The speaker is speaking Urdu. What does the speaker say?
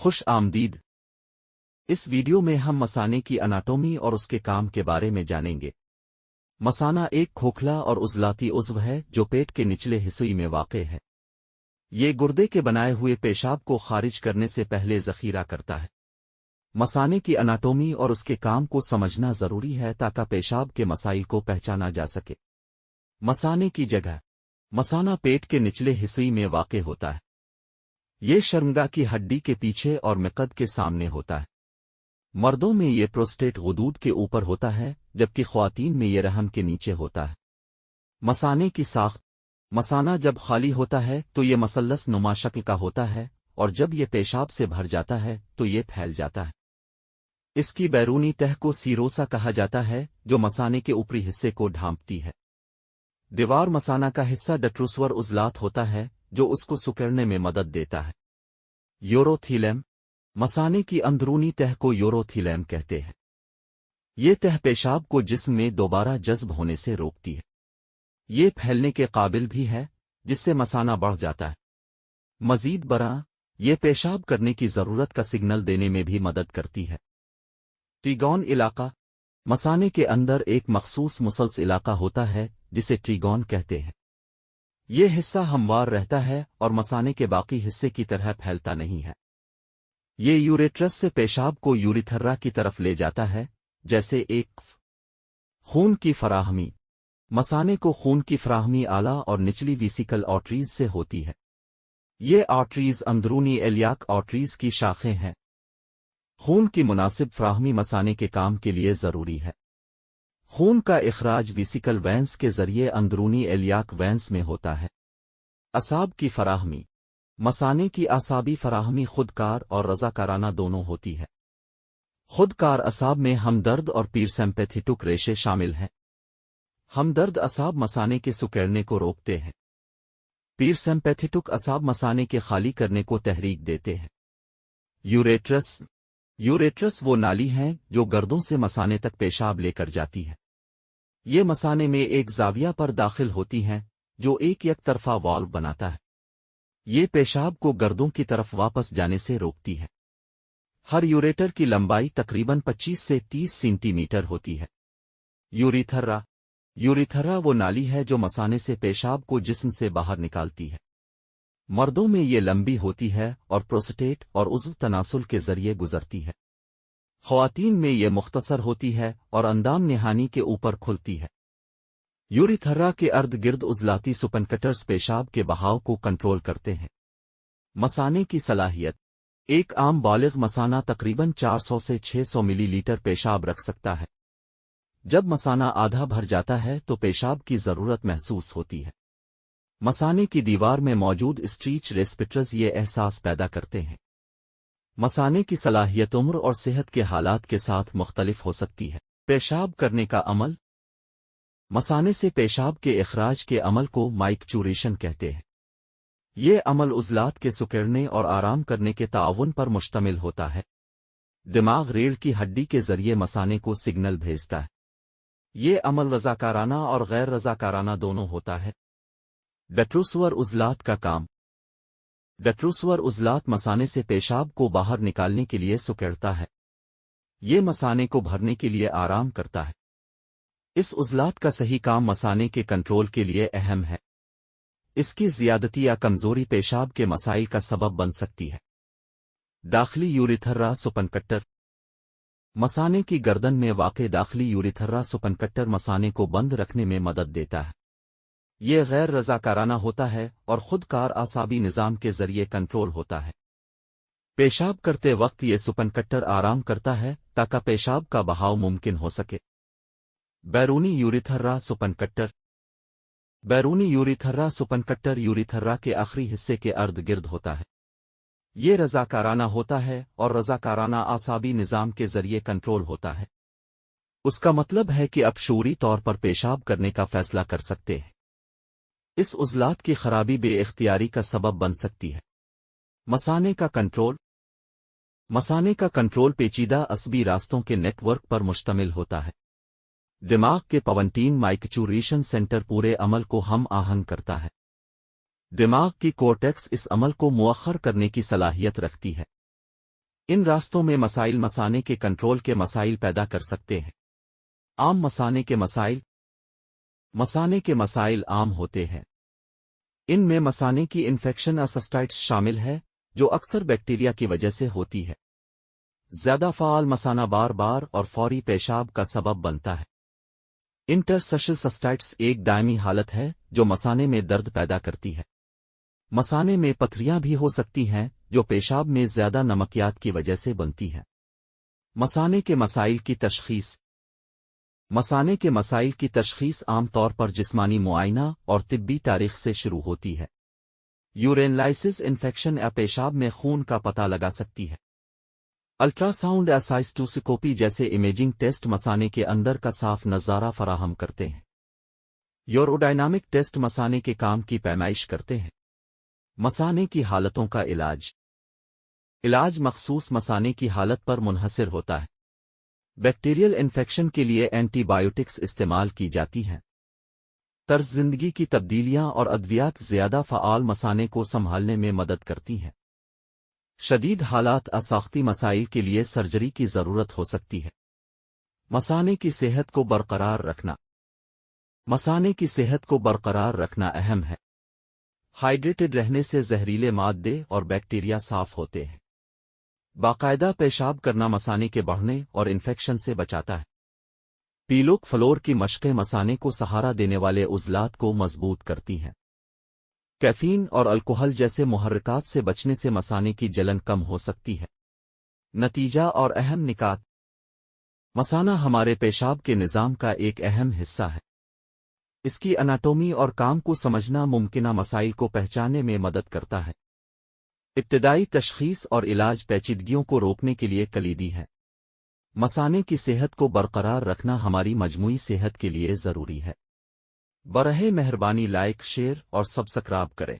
خوش آمدید۔ اس ویڈیو میں ہم مثانے کی اناٹومی اور اس کے کام کے بارے میں جانیں گے۔ مثانہ ایک کھوکھلا اور عضلاتی عضو ہے جو پیٹ کے نچلے حصے میں واقع ہے۔ یہ گردے کے بنائے ہوئے پیشاب کو خارج کرنے سے پہلے ذخیرہ کرتا ہے۔ مثانے کی اناٹومی اور اس کے کام کو سمجھنا ضروری ہے تاکہ پیشاب کے مسائل کو پہچانا جا سکے۔ مثانے کی جگہ۔ مثانہ پیٹ کے نچلے حصے میں واقع ہوتا ہے۔ یہ شرمگاہ کی ہڈی کے پیچھے اور مقعد کے سامنے ہوتا ہے۔ مردوں میں یہ پروسٹیٹ غدود کے اوپر ہوتا ہے جبکہ خواتین میں یہ رحم کے نیچے ہوتا ہے۔ مثانے کی ساخت۔ مثانہ جب خالی ہوتا ہے تو یہ مثلث نما شکل کا ہوتا ہے اور جب یہ پیشاب سے بھر جاتا ہے تو یہ پھیل جاتا ہے۔ اس کی بیرونی تہہ کو سیروسا کہا جاتا ہے جو مثانے کے اوپری حصے کو ڈھانپتی ہے۔ دیوار مثانہ کا حصہ ڈٹروسور عضلات ہوتا ہے جو اس کو سکڑنے میں مدد دیتا ہے۔ یوروتھیلیم۔ مثانے کی اندرونی تہہ کو یوروتھیلیم کہتے ہیں۔ یہ تہہ پیشاب کو جسم میں دوبارہ جذب ہونے سے روکتی ہے۔ یہ پھیلنے کے قابل بھی ہے جس سے مثانہ بڑھ جاتا ہے۔ مزید برآں، یہ پیشاب کرنے کی ضرورت کا سگنل دینے میں بھی مدد کرتی ہے۔ ٹریگون علاقہ۔ مثانے کے اندر ایک مخصوص مسلس علاقہ ہوتا ہے جسے ٹریگون کہتے ہیں۔ یہ حصہ ہموار رہتا ہے اور مثانے کے باقی حصے کی طرح پھیلتا نہیں ہے۔ یہ یوریٹرس سے پیشاب کو یوریتھرا کی طرف لے جاتا ہے جیسے ایک خون کی فراہمی۔ مثانے کو خون کی فراہمی اعلیٰ اور نچلی ویسیکل آرٹریز سے ہوتی ہے۔ یہ آرٹریز اندرونی ایلیاک آرٹریز کی شاخیں ہیں۔ خون کی مناسب فراہمی مثانے کے کام کے لیے ضروری ہے۔ خون کا اخراج ویسیکل وینس کے ذریعے اندرونی ایلیاک وینس میں ہوتا ہے۔ اعصاب کی فراہمی۔ مثانے کی اعصابی فراہمی خودکار اور رضاکارانہ دونوں ہوتی ہے۔ خودکار اعصاب میں ہمدرد اور پیرسمپیتھیٹک ریشے شامل ہیں۔ ہمدرد اعصاب مثانے کے سکڑنے کو روکتے ہیں۔ پیرسمپیتھیٹک اعصاب مثانے کے خالی کرنے کو تحریک دیتے ہیں۔ یوریٹرس۔ یوریٹرس وہ نالی ہیں جو گردوں سے مثانے تک پیشاب لے کر جاتی ہے۔ یہ مثانے میں ایک زاویہ پر داخل ہوتی ہیں جو ایک یک طرفہ والو بناتا ہے۔ یہ پیشاب کو گردوں کی طرف واپس جانے سے روکتی ہے۔ ہر یوریٹر کی لمبائی تقریباً 25 سے 30 سینٹی میٹر ہوتی ہے۔ یوریتھرا۔ یوریتھرا وہ نالی ہے جو مثانے سے پیشاب کو جسم سے باہر نکالتی ہے۔ مردوں میں یہ لمبی ہوتی ہے اور پروسٹیٹ اور عضو تناسل کے ذریعے گزرتی ہے۔ خواتین میں یہ مختصر ہوتی ہے اور اندام نہانی کے اوپر کھلتی ہے۔ یوریتھرا کے ارد گرد عضلاتی سپنکٹرز پیشاب کے بہاؤ کو کنٹرول کرتے ہیں۔ مثانے کی صلاحیت۔ ایک عام بالغ مثانہ تقریباً 400 سے 600 ملی لیٹر پیشاب رکھ سکتا ہے۔ جب مثانہ آدھا بھر جاتا ہے تو پیشاب کی ضرورت محسوس ہوتی ہے۔ مثانے کی دیوار میں موجود اسٹریچ ریسپٹرز یہ احساس پیدا کرتے ہیں۔ مثانے کی صلاحیت عمر اور صحت کے حالات کے ساتھ مختلف ہو سکتی ہے۔ پیشاب کرنے کا عمل۔ مثانے سے پیشاب کے اخراج کے عمل کو مائکچوریشن کہتے ہیں۔ یہ عمل عضلات کے سکڑنے اور آرام کرنے کے تعاون پر مشتمل ہوتا ہے۔ دماغ ریڑھ کی ہڈی کے ذریعے مثانے کو سگنل بھیجتا ہے۔ یہ عمل رضاکارانہ اور غیر رضاکارانہ دونوں ہوتا ہے۔ ڈٹروسور عضلات کا کام۔ ڈٹروسور عضلات مثانے سے پیشاب کو باہر نکالنے کے لیے سکڑتا ہے۔ یہ مثانے کو بھرنے کے لیے آرام کرتا ہے۔ اس عضلات کا صحیح کام مثانے کے کنٹرول کے لیے اہم ہے۔ اس کی زیادتی یا کمزوری پیشاب کے مسائل کا سبب بن سکتی ہے۔ داخلی یوریتھرا سپنکٹر۔ مثانے کی گردن میں واقع داخلی یوریتھرا سپنکٹر مثانے کو بند رکھنے میں مدد دیتا ہے۔ یہ غیر رضاکارانہ ہوتا ہے اور خودکار اعصابی نظام کے ذریعے کنٹرول ہوتا ہے۔ پیشاب کرتے وقت یہ سپنکٹر آرام کرتا ہے تاکہ پیشاب کا بہاؤ ممکن ہو سکے۔ بیرونی یوریتھرا سپنکٹر۔ بیرونی یوریتھرا سپنکٹر یوریتھرا کے آخری حصے کے ارد گرد ہوتا ہے۔ یہ رضاکارانہ ہوتا ہے اور رضاکارانہ اعصابی نظام کے ذریعے کنٹرول ہوتا ہے۔ اس کا مطلب ہے کہ آپ شعوری طور پر پیشاب کرنے کا فیصلہ کر سکتے ہیں۔ اس عضلات کی خرابی بے اختیاری کا سبب بن سکتی ہے۔ مثانے کا کنٹرول۔ مثانے کا کنٹرول پیچیدہ عصبی راستوں کے نیٹ ورک پر مشتمل ہوتا ہے۔ دماغ کے پونٹین مائکچوریشن سینٹر پورے عمل کو ہم آہنگ کرتا ہے۔ دماغ کی کورٹیکس اس عمل کو مؤخر کرنے کی صلاحیت رکھتی ہے۔ ان راستوں میں مسائل مثانے کے کنٹرول کے مسائل پیدا کر سکتے ہیں۔ عام مثانے کے مسائل عام ہوتے ہیں۔ ان میں مثانے کی انفیکشن اسسٹائٹس شامل ہے، جو اکثر بیکٹیریا کی وجہ سے ہوتی ہے۔ زیادہ فعال مثانہ بار بار اور فوری پیشاب کا سبب بنتا ہے۔ انٹرسٹیشل سسٹائٹس ایک دائمی حالت ہے جو مثانے میں درد پیدا کرتی ہے۔ مثانے میں پتھریاں بھی ہو سکتی ہیں جو پیشاب میں زیادہ نمکیات کی وجہ سے بنتی ہیں۔ مثانے کے مسائل کی تشخیص۔ مثانے کے مسائل کی تشخیص عام طور پر جسمانی معائنہ اور طبی تاریخ سے شروع ہوتی ہے۔ یورینلائسس انفیکشن یا پیشاب میں خون کا پتہ لگا سکتی ہے۔ الٹرا ساؤنڈ یا سائسٹوسکوپی جیسے امیجنگ ٹیسٹ مثانے کے اندر کا صاف نظارہ فراہم کرتے ہیں۔ یوروڈائنامک ٹیسٹ مثانے کے کام کی پیمائش کرتے ہیں۔ مثانے کی حالتوں کا علاج مخصوص مثانے کی حالت پر منحصر ہوتا ہے۔ بیکٹیریل انفیکشن کے لیے اینٹی بائیوٹکس استعمال کی جاتی ہیں۔ طرز زندگی کی تبدیلیاں اور ادویات زیادہ فعال مثانے کو سنبھالنے میں مدد کرتی ہیں۔ شدید حالات ساختی مسائل کے لیے سرجری کی ضرورت ہو سکتی ہے۔ مثانے کی صحت کو برقرار رکھنا۔ مثانے کی صحت کو برقرار رکھنا اہم ہے۔ ہائیڈریٹڈ رہنے سے زہریلے مادے اور بیکٹیریا صاف ہوتے ہیں۔ باقاعدہ پیشاب کرنا مثانے کے بڑھنے اور انفیکشن سے بچاتا ہے۔ پیلوک فلور کی مشقیں مثانے کو سہارا دینے والے عضلات کو مضبوط کرتی ہیں۔ کیفین اور الکحل جیسے محرکات سے بچنے سے مثانے کی جلن کم ہو سکتی ہے۔ نتیجہ اور اہم نکات۔ مثانہ ہمارے پیشاب کے نظام کا ایک اہم حصہ ہے۔ اس کی اناٹومی اور کام کو سمجھنا ممکنہ مسائل کو پہچاننے میں مدد کرتا ہے۔ ابتدائی تشخیص اور علاج پیچیدگیوں کو روکنے کے لیے کلیدی ہے۔ مثانے کی صحت کو برقرار رکھنا ہماری مجموعی صحت کے لیے ضروری ہے۔ براہ مہربانی لائک، شیئر اور سبسکرائب کریں۔